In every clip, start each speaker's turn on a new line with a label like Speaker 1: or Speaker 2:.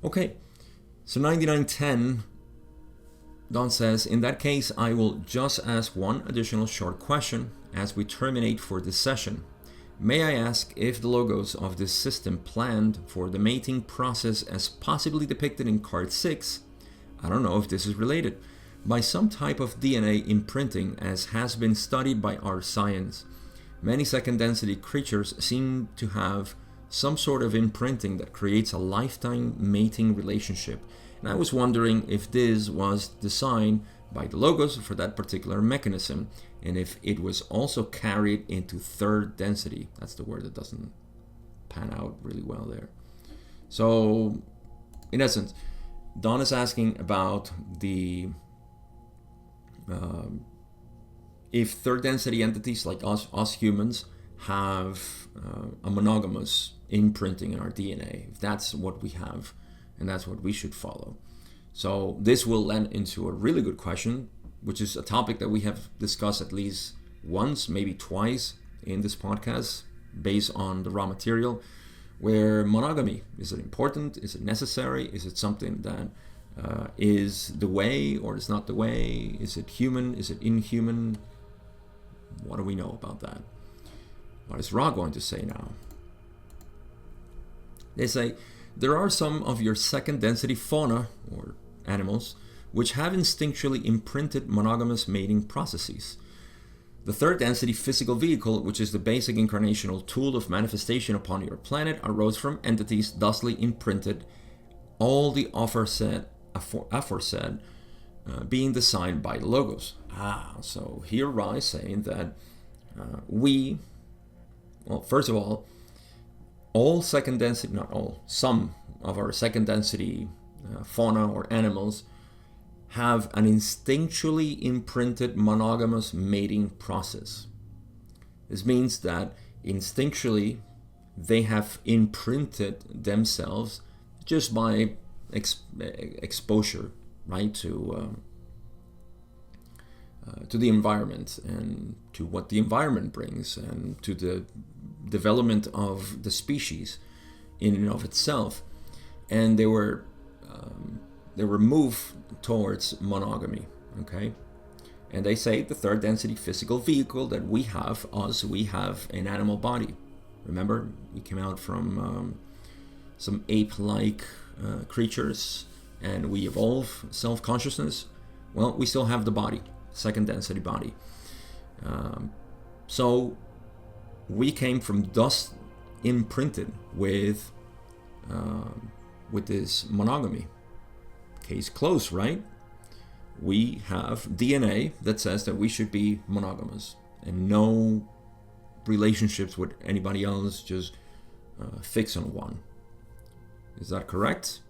Speaker 1: Okay, so 9910, Don says, in that case, I will just ask one additional short question as we terminate for this session. May I ask if the logos of this system planned for the mating process as possibly depicted in card 6, I don't know if this is related, by some type of DNA imprinting as has been studied by our science. Many second density creatures seem to have some sort of imprinting that creates a lifetime mating relationship. And I was wondering if this was designed by the logos for that particular mechanism, and if it was also carried into third density. That's the word that doesn't pan out really well there. So, in essence, Don is asking about the if third density entities like us humans have a monogamous imprinting in our DNA, if that's what we have and that's what we should follow. So this will lend into a really good question, which is a topic that we have discussed at least once, maybe twice in this podcast based on the raw material, where monogamy, is it important? Is it necessary? Is it something that is the way or is not the way? Is it human? Is it inhuman? What do we know about that? What is Ra going to say now? They say, there are some of your second density fauna, or animals, which have instinctually imprinted monogamous mating processes. The third density physical vehicle, which is the basic incarnational tool of manifestation upon your planet, arose from entities thusly imprinted, all the aforesaid being designed by the logos. So here Ra is saying that first of all second density, not all, some of our second density fauna or animals have an instinctually imprinted monogamous mating process. This means that instinctually they have imprinted themselves just by exposure, right, to the environment and to what the environment brings and to the development of the species in and of itself, and they were moved towards monogamy. Okay, and they say the third density physical vehicle that we have an animal body. Remember, we came out from some ape-like creatures, and we evolve self-consciousness. Well, we still have the body, second density body. So we came from dust imprinted with this monogamy. Case closed, right? We have DNA that says that we should be monogamous and no relationships with anybody else, just fix on one. Is that correct?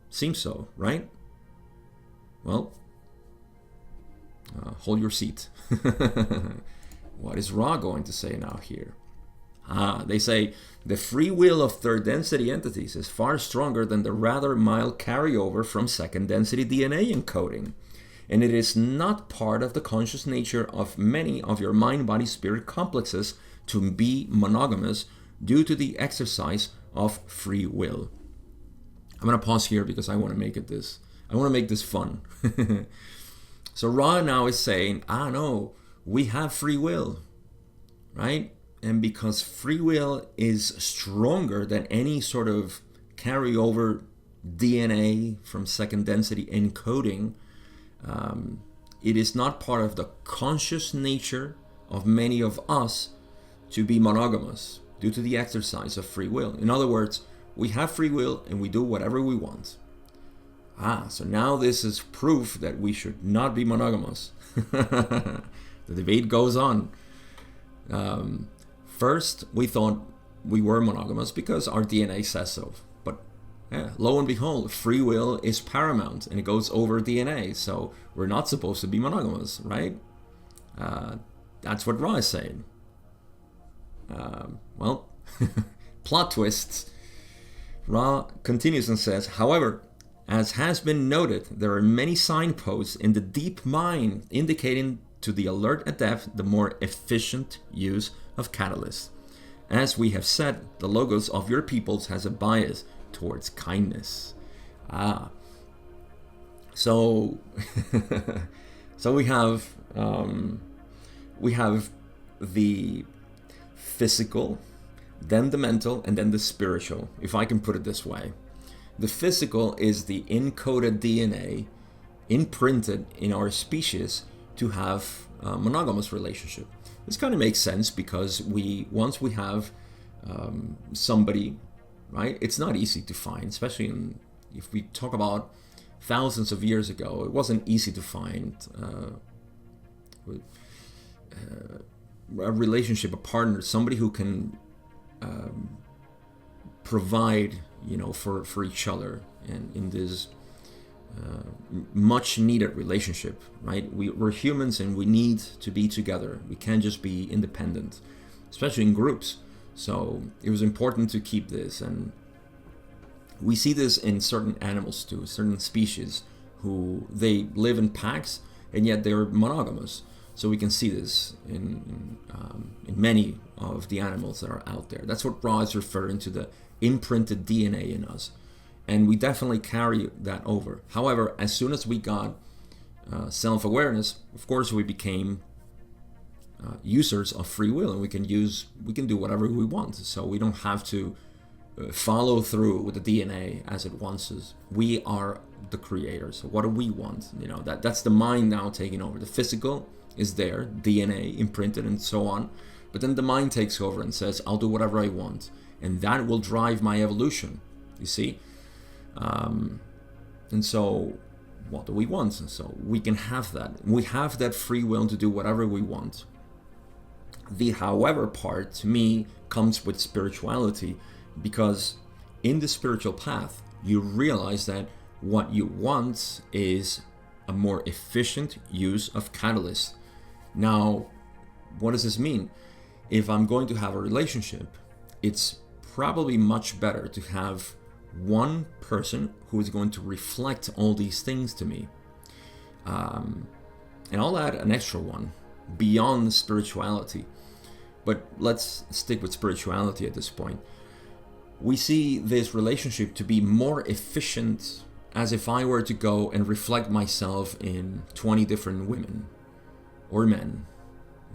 Speaker 1: Seems so, right? Well, hold your seat. What is Ra going to say now here? They say the free will of third density entities is far stronger than the rather mild carryover from second density DNA encoding, and it is not part of the conscious nature of many of your mind-body-spirit complexes to be monogamous due to the exercise of free will. I'm going to pause here because I want to make this fun. So Ra now is saying, no, we have free will, right? And because free will is stronger than any sort of carryover DNA from second density encoding, it is not part of the conscious nature of many of us to be monogamous due to the exercise of free will. In other words, we have free will and we do whatever we want. So now this is proof that we should not be monogamous. The debate goes on. First, we thought we were monogamous because our DNA says so. But lo and behold, free will is paramount and it goes over DNA. So we're not supposed to be monogamous, right? That's what Ra is saying. Plot twists. Ra continues and says, however, as has been noted, there are many signposts in the deep mind indicating to the alert adept the more efficient use of catalysts. As we have said, the logos of your peoples has a bias towards kindness. Ah, so so we have the physical, then the mental, and then the spiritual, if I can put it this way. The physical is the encoded DNA imprinted in our species to have a monogamous relationship. This kind of makes sense because once we have somebody, right? It's not easy to find, especially if we talk about thousands of years ago. It wasn't easy to find a relationship, a partner, somebody who can provide, for each other, and in this much needed relationship, right? We're humans and we need to be together. We can't just be independent, especially in groups. So it was important to keep this, and we see this in certain animals too, certain species who they live in packs and yet they're monogamous. So we can see this in many of the animals that are out there. That's what Ra is referring to, the imprinted DNA in us. And we definitely carry that over. However, as soon as we got self-awareness, of course, we became users of free will, and we can do whatever we want. So we don't have to follow through with the DNA as it wants us. We are the creators. So what do we want? That's the mind now taking over. The physical is there, DNA imprinted and so on, but then the mind takes over and says, I'll do whatever I want, and that will drive my evolution, you see. And so what do we want? So we can have that. We have that free will to do whatever we want. The however part, to me, comes with spirituality, because in the spiritual path, you realize that what you want is a more efficient use of catalyst. Now, what does this mean? If I'm going to have a relationship, it's probably much better to have one person who is going to reflect all these things to me. And I'll add an extra one beyond spirituality. But let's stick with spirituality at this point. We see this relationship to be more efficient as if I were to go and reflect myself in 20 different women or men,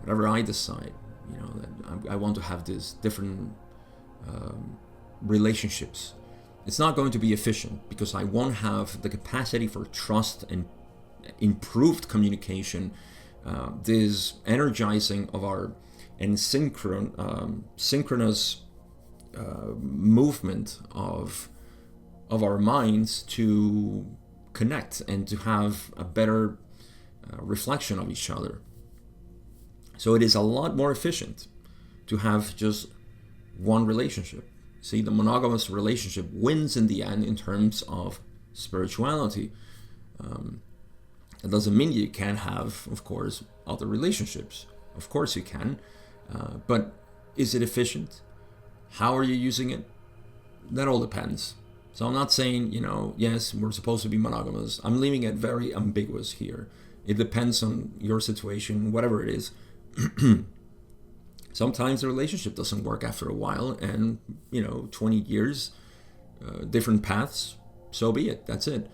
Speaker 1: whatever I decide, that I want to have these different relationships. It's not going to be efficient because I won't have the capacity for trust and improved communication, this energizing of our and synchronous movement of our minds to connect and to have a better reflection of each other. So it is a lot more efficient to have just one relationship. See, the monogamous relationship wins in the end in terms of spirituality. It doesn't mean you can't have, of course, other relationships. Of course you can. But is it efficient? How are you using it? That all depends. So I'm not saying, yes, we're supposed to be monogamous. I'm leaving it very ambiguous here. It depends on your situation, whatever it is. Sometimes the relationship doesn't work after a while, and 20 years, different paths, so be it. That's it.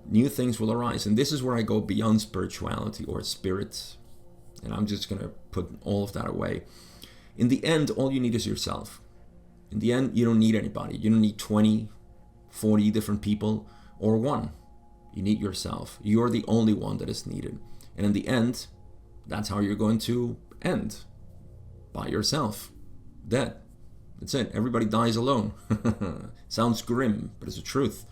Speaker 1: New things will arise, and this is where I go beyond spirituality or spirits, and I'm just gonna put all of that away. In the end, all you need is yourself. In the end, you don't need anybody. You don't need 20, 40 different people or one. You need yourself. You're the only one that is needed. And in the end, that's how you're going to end. By yourself. Dead. That's it. Everybody dies alone. Sounds grim, but it's the truth.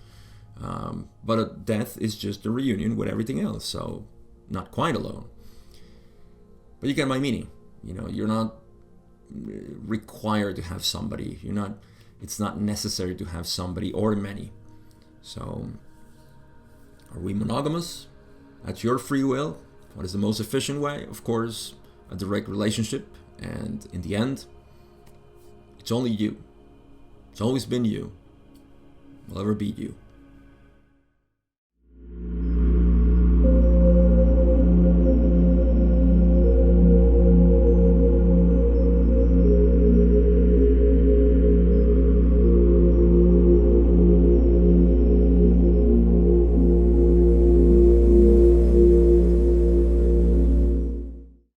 Speaker 1: But a death is just a reunion with everything else. So, not quite alone. But you get my meaning. You're not required to have somebody. It's not necessary to have somebody or many. So, are we monogamous? That's your free will. What is the most efficient way? Of course, a direct relationship. And in the end, it's only you. It's always been you. Will ever be you.